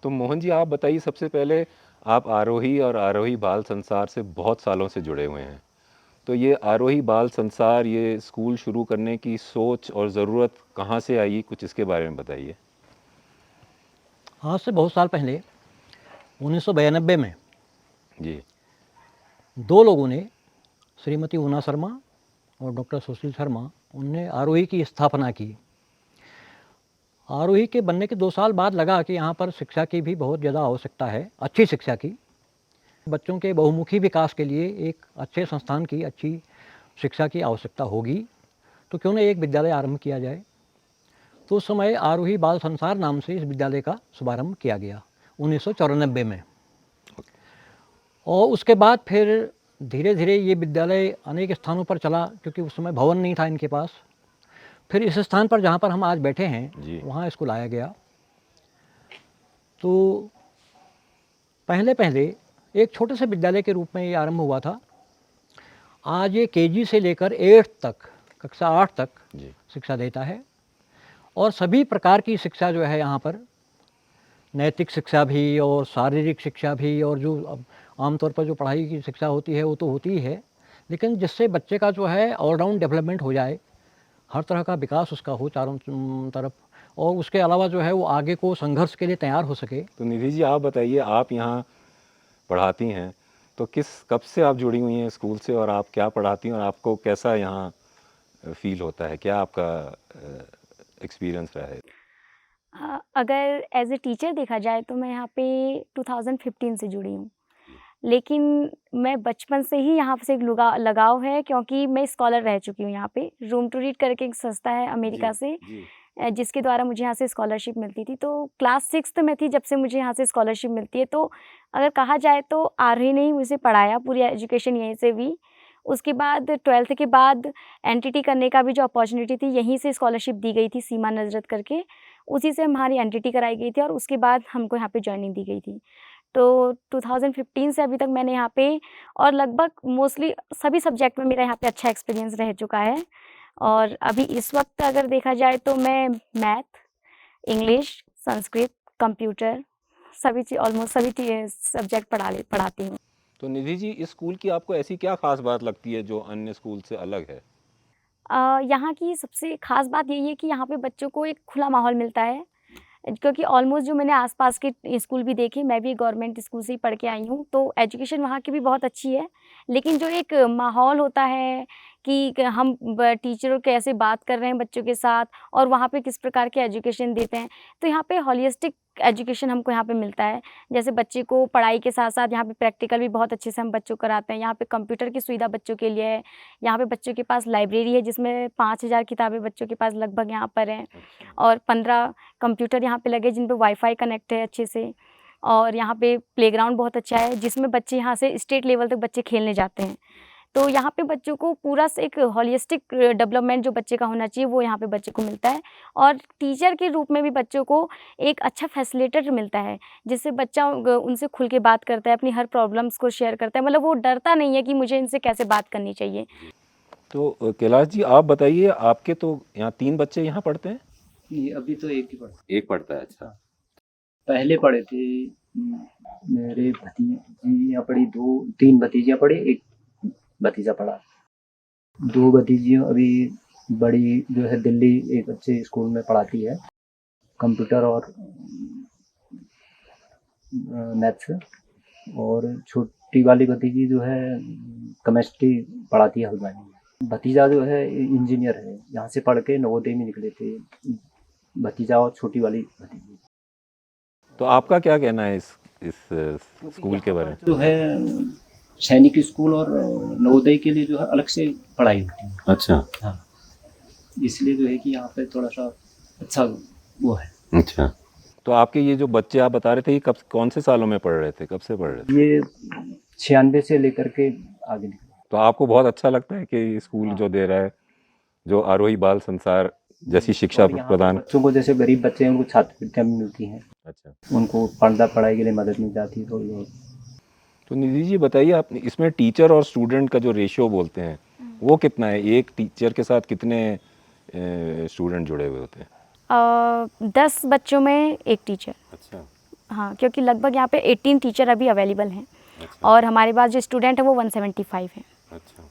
तो मोहन जी, आप बताइए सबसे पहले, आप आरोही और आरोही बाल संसार से बहुत सालों से जुड़े हुए हैं। तो ये आरोही बाल संसार, ये स्कूल शुरू करने की सोच और ज़रूरत कहाँ से आई, कुछ इसके बारे में बताइए। आज से बहुत साल पहले 1992 में जी। दो लोगों ने, श्रीमती ऊना शर्मा और डॉक्टर सुशील शर्मा, उनने आरोही की स्थापना की। आरोही के बनने के 2 साल बाद लगा कि यहाँ पर शिक्षा की भी बहुत ज़्यादा आवश्यकता है, अच्छी शिक्षा की। बच्चों के बहुमुखी विकास के लिए एक अच्छे संस्थान की अच्छी शिक्षा की आवश्यकता होगी, तो क्यों न एक विद्यालय आरंभ किया जाए। तो उस समय आरोही बाल संसार नाम से इस विद्यालय का शुभारंभ किया गया 1994 में। और उसके बाद फिर धीरे धीरे ये विद्यालय अनेक स्थानों पर चला, क्योंकि उस समय भवन नहीं था इनके पास। फिर इस स्थान पर जहाँ पर हम आज बैठे हैं, जी। वहाँ स्कूल आया गया। तो पहले पहले एक छोटे से विद्यालय के रूप में ये आरंभ हुआ था। आज ये केजी से लेकर 8 तक, कक्षा 8 तक जी। शिक्षा देता है। और सभी प्रकार की शिक्षा जो है यहाँ पर, नैतिक शिक्षा भी और शारीरिक शिक्षा भी, और जो आमतौर पर जो पढ़ाई की शिक्षा होती है वो तो होती ही है, लेकिन जिससे बच्चे का जो है ऑलराउंड डेवलपमेंट हो जाए, हर तरह का विकास उसका हो चारों तरफ, और उसके अलावा जो है वो आगे को संघर्ष के लिए तैयार हो सके। तो निधि जी, आप बताइए, आप यहाँ पढ़ाती हैं, तो कब से आप जुड़ी हुई हैं स्कूल से, और आप क्या पढ़ाती हैं, और आपको कैसा यहाँ फील होता है, क्या आपका एक्सपीरियंस रहा है? अगर एज़ ए टीचर देखा जाए तो मैं यहाँ पे 2015 से जुड़ी हूँ। लेकिन मैं बचपन से ही यहाँ से एक लगाव है, क्योंकि मैं स्कॉलर रह चुकी हूँ यहाँ पे। रूम टू रीड करके एक संस्था है अमेरिका जी। से, जी। जिसके द्वारा मुझे यहाँ से स्कॉलरशिप मिलती थी। तो क्लास 6th में थी जब से मुझे यहाँ से स्कॉलरशिप मिलती है। तो अगर कहा जाए तो आरोही ने ही मुझे पढ़ाया, पूरी एजुकेशन यहीं से हुई। उसके बाद 12th के बाद एनटीटी करने का भी जो अपॉर्च्युनिटी थी, यहीं से स्कॉलरशिप दी गई थी सीमा नजरत करके। उसी से हमारी एनटीटी कराई गई थी और उसके बाद हमको यहाँ पे जॉइनिंग दी गई थी। तो 2015 से अभी तक मैंने यहाँ पे, और लगभग मोस्टली सभी सब्जेक्ट में मेरा यहाँ पे अच्छा एक्सपीरियंस रह चुका है। और अभी इस वक्त अगर देखा जाए तो मैं मैथ, इंग्लिश, संस्कृत, कंप्यूटर, सभी चीज़, ऑलमोस्ट सभी सब्जेक्ट पढ़ाती हूँ। तो निधि जी, इस स्कूल की आपको ऐसी क्या खास बात लगती है जो अन्य स्कूल से अलग है? यहाँ की सबसे ख़ास बात यही है कि यहाँ पे बच्चों को एक खुला माहौल मिलता है, क्योंकि ऑलमोस्ट जो मैंने आस-पास के स्कूल भी देखे, मैं भी गवर्नमेंट स्कूल से ही पढ़ के आई हूँ, तो एजुकेशन वहाँ की भी बहुत अच्छी है। लेकिन जो एक माहौल होता है कि हम टीचर कैसे बात कर रहे हैं बच्चों के साथ, और वहाँ पे किस प्रकार के एजुकेशन देते हैं, तो यहाँ पे होलिस्टिक एजुकेशन हमको यहाँ पे मिलता है। जैसे बच्चे को पढ़ाई के साथ-साथ यहाँ पे प्रैक्टिकल भी बहुत अच्छे से हम बच्चों को कराते हैं। यहाँ पे कंप्यूटर की सुविधा बच्चों के लिए है। यहाँ पे बच्चों के पास लाइब्रेरी है, जिसमें 5000 किताबें बच्चों के पास लगभग यहाँ पर हैं, और 15 कंप्यूटर यहाँ पे लगे जिन पे वाईफ़ाई कनेक्ट है अच्छे से। और यहाँ पे प्लेग्राउंड बहुत अच्छा है, जिसमें बच्चे यहाँ से स्टेट लेवल तक बच्चे खेलने जाते हैं। तो यहाँ पे बच्चों को पूरा से एक होलिस्टिक डेवलपमेंट जो बच्चे का होना चाहिए, वो यहाँ पे बच्चे को मिलता है। और टीचर के रूप में भी बच्चों को एक अच्छा फैसिलिटेटर मिलता है, जिससे बच्चा उनसे खुल के बात करता है, अपनी हर प्रॉब्लम्स को शेयर करता है। मतलब वो डरता नहीं है कि मुझे इनसे कैसे बात करनी चाहिए। तो कैलाश जी, आप बताइए, आपके तो यहाँ 3 बच्चे यहाँ पढ़ते हैं? नहीं, अभी तो एक ही पढ़ता। एक पढ़ता है, अच्छा। पहले पढ़े थे, मेरे भतीजियाँ पढ़ी, 2-3 भतीजियाँ पढ़ी, एक भतीजा पढ़ा। 2 भतीजियाँ अभी, बड़ी जो है दिल्ली एक अच्छे स्कूल में पढ़ाती है, कंप्यूटर और मैथ्स। और छोटी वाली भतीजी जो है केमिस्ट्री पढ़ाती है हल्द्वानी में। भतीजा जो है इंजीनियर है, यहाँ से पढ़ के नवोदय में निकले थे, भतीजा और छोटी वाली भतीजी। तो आपका क्या कहना है इस स्कूल के बारे में? जो है सैनिक स्कूल और नवोदय के लिए जो है अलग से पढ़ाई होती है। अच्छा। हाँ, इसलिए जो है कि यहाँ पे थोड़ा सा अच्छा वो है। अच्छा। तो आपके ये जो बच्चे आप बता रहे थे, ये कौन से सालों में पढ़ रहे थे, कब से पढ़ रहे थे? ये 96 से लेकर के आगे निकले। तो आपको बहुत अच्छा लगता है कि स्कूल जो दे रहा है, जो आरोही बाल संसार जैसी शिक्षा प्रदान? बच्चों को, जैसे गरीब बच्चे हैं, उनको छात्रवृत्तियाँ भी मिलती हैं। अच्छा। उनको पढ़ाई के लिए मदद मिल जाती है थोड़ी बहुत। तो निधि जी बताइए, आप इसमें टीचर और स्टूडेंट का जो रेशियो बोलते हैं, वो कितना है? एक टीचर के साथ कितने स्टूडेंट जुड़े हुए होते हैं? 10 बच्चों में 1 टीचर। अच्छा। हाँ, क्योंकि लगभग यहाँ पे 18 टीचर अभी अवेलेबल हैं अच्छा और हमारे पास जो स्टूडेंट है वो 175 है, अच्छा।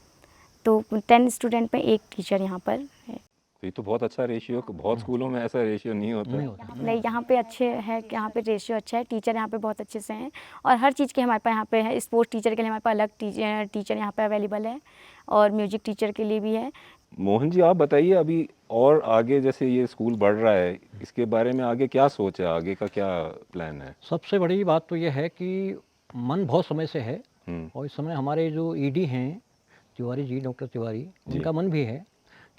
तो 10 स्टूडेंट में एक टीचर यहाँ पर है। तो ये तो बहुत अच्छा रेशियो, बहुत स्कूलों में ऐसा रेशियो नहीं होता। नहीं होता। नहीं, यहाँ पे अच्छे है, यहाँ पे रेशियो अच्छा है, टीचर यहाँ पे बहुत अच्छे से हैं और हर चीज़ के हमारे पास यहाँ पे है। स्पोर्ट्स टीचर के लिए हमारे पास अलग टीचर यहाँ पे अवेलेबल है और म्यूजिक टीचर के लिए भी है। मोहन जी, आप बताइए, अभी और आगे जैसे ये स्कूल बढ़ रहा है, इसके बारे में आगे क्या सोच है, आगे का क्या प्लान है? सबसे बड़ी बात तो ये है कि मन बहुत समय से है और इस समय हमारे जो ईडी हैं तिवारी जी, डॉक्टर तिवारी, उनका मन भी है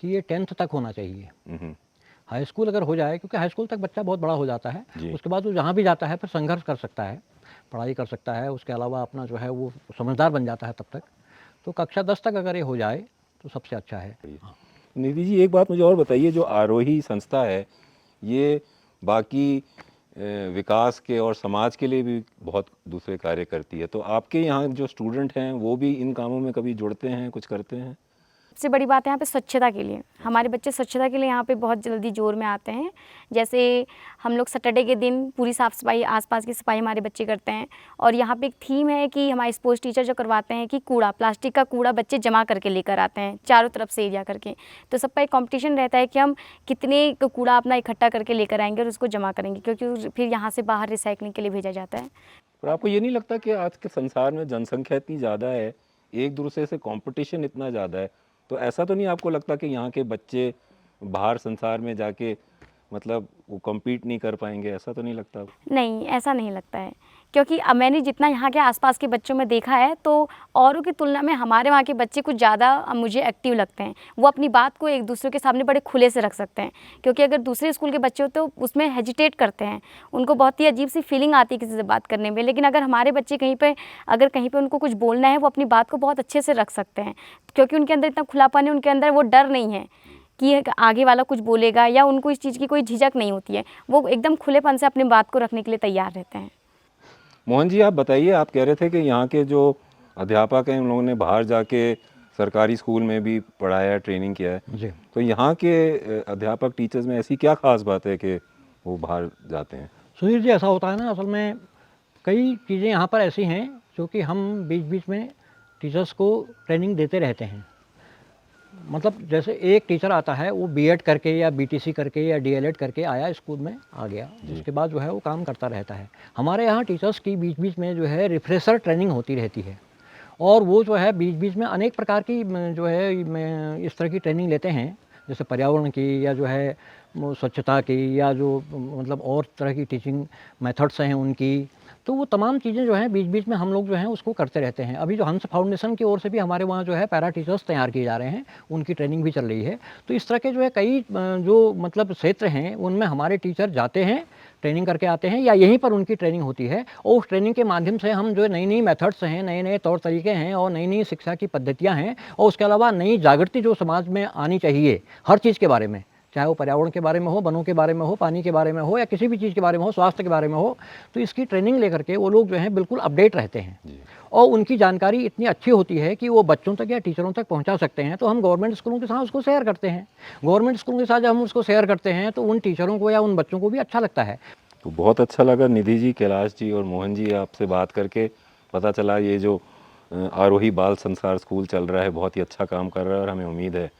कि ये 10th तक होना चाहिए। हम्म, हाई स्कूल अगर हो जाए, क्योंकि हाई स्कूल तक बच्चा बहुत बड़ा हो जाता है, जी। उसके बाद वो जहाँ भी जाता है फिर संघर्ष कर सकता है, पढ़ाई कर सकता है, उसके अलावा अपना जो है वो समझदार बन जाता है तब तक। तो कक्षा 10 तक अगर ये हो जाए तो सबसे अच्छा है। निधि जी, एक बात मुझे और बताइए, जो आरोही संस्था है ये बाकी विकास के और समाज के लिए भी बहुत दूसरे कार्य करती है, तो आपके यहाँ जो स्टूडेंट हैं वो भी इन कामों में कभी जुड़ते हैं, कुछ करते हैं? सबसे बड़ी बात है यहाँ पे स्वच्छता के लिए, हमारे बच्चे स्वच्छता के लिए यहाँ पे बहुत जल्दी जोर में आते हैं। जैसे हम लोग सैटरडे के दिन पूरी साफ़ सफाई, आसपास की सफाई हमारे बच्चे करते हैं और यहाँ पे एक थीम है कि हमारे स्पोर्ट्स टीचर जो करवाते हैं कि कूड़ा, प्लास्टिक का कूड़ा बच्चे जमा करके लेकर आते हैं चारों तरफ से एरिया करके। तो सबका एक कॉम्पिटिशन रहता है कि हम कितने कूड़ा अपना इकट्ठा करके लेकर आएंगे और उसको जमा करेंगे, क्योंकि फिर यहाँ से बाहर रिसाइकलिंग के लिए भेजा जाता है। पर आपको ये नहीं लगता कि आज के संसार में जनसंख्या इतनी ज़्यादा है, एक दूसरे से कंपटीशन इतना ज़्यादा है, तो ऐसा तो नहीं आपको लगता कि यहाँ के बच्चे बाहर संसार में जाके मतलब वो compete नहीं कर पाएंगे, ऐसा तो नहीं लगता आपको? नहीं, ऐसा नहीं लगता है, क्योंकि अब मैंने जितना यहाँ के आसपास के बच्चों में देखा है तो औरों की तुलना में हमारे वहाँ के बच्चे कुछ ज़्यादा मुझे एक्टिव लगते हैं। वो अपनी बात को एक दूसरे के सामने बड़े खुले से रख सकते हैं, क्योंकि अगर दूसरे स्कूल के बच्चे होते तो उसमें हेजिटेट करते हैं, उनको बहुत ही अजीब सी फीलिंग आती है किसी से बात करने में। लेकिन अगर हमारे बच्चे अगर कहीं पर उनको कुछ बोलना है, वो अपनी बात को बहुत अच्छे से रख सकते हैं, क्योंकि उनके अंदर इतना खुलापन है, उनके अंदर वो डर नहीं है कि आगे वाला कुछ बोलेगा या उनको इस चीज़ की कोई झिझक नहीं होती है। वो एकदम खुलेपन से अपनी बात को रखने के लिए तैयार रहते हैं। मोहन जी, आप बताइए, आप कह रहे थे कि यहाँ के जो अध्यापक हैं उन लोगों ने बाहर जाके सरकारी स्कूल में भी पढ़ाया है, ट्रेनिंग किया है, जी। तो यहाँ के अध्यापक टीचर्स में ऐसी क्या खास बात है कि वो बाहर जाते हैं? सुधीर जी, ऐसा होता है ना, असल में कई चीज़ें यहाँ पर ऐसी हैं जो कि हम बीच बीच में टीचर्स को ट्रेनिंग देते रहते हैं। मतलब जैसे एक टीचर आता है, वो बीएड करके या बीटीसी करके या डीएलएड करके आया, स्कूल में आ गया, उसके बाद जो है वो काम करता रहता है। हमारे यहाँ टीचर्स की बीच बीच में जो है रिफ्रेशर ट्रेनिंग होती रहती है और वो जो है बीच बीच में अनेक प्रकार की जो है इस तरह की ट्रेनिंग लेते हैं, जैसे पर्यावरण की या जो है स्वच्छता की या जो मतलब और तरह की टीचिंग मेथड्स हैं उनकी। तो वो तमाम चीज़ें जो हैं बीच बीच में हम लोग जो हैं उसको करते रहते हैं। अभी जो हंस फाउंडेशन की ओर से भी हमारे वहाँ जो है पैरा टीचर्स तैयार किए जा रहे हैं, उनकी ट्रेनिंग भी चल रही है। तो इस तरह के जो है कई जो मतलब क्षेत्र हैं उनमें हमारे टीचर जाते हैं, ट्रेनिंग करके आते हैं या यहीं पर उनकी ट्रेनिंग होती है और उस ट्रेनिंग के माध्यम से हम जो नई नई मेथड्स हैं, नए नए तौर तरीके हैं और नई नई शिक्षा की पद्धतियाँ हैं और उसके अलावा नई जागृति जो समाज में आनी चाहिए हर चीज़ के बारे में, चाहे वो पर्यावरण के बारे में हो, वनों के बारे में हो, पानी के बारे में हो या किसी भी चीज़ के बारे में हो, स्वास्थ्य के बारे में हो, तो इसकी ट्रेनिंग लेकर के वो लोग जो हैं बिल्कुल अपडेट रहते हैं और उनकी जानकारी इतनी अच्छी होती है कि वो बच्चों तक या टीचरों तक पहुंचा सकते हैं। तो हम गवर्नमेंट स्कूलों के साथ उसको शेयर करते हैं। गवर्नमेंट स्कूलों के साथ जब हम उसको शेयर करते हैं तो उन टीचरों को या उन बच्चों को भी अच्छा लगता है। तो बहुत अच्छा लगा निधि जी, कैलाश जी और मोहन जी, आपसे बात करके पता चला ये जो आरोही बाल संसार स्कूल चल रहा है बहुत ही अच्छा काम कर रहा है और हमें उम्मीद है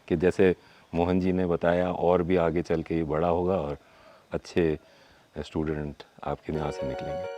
कि जैसे मोहन जी ने बताया और भी आगे चल के ये बड़ा होगा और अच्छे स्टूडेंट आपके यहाँ से निकलेंगे।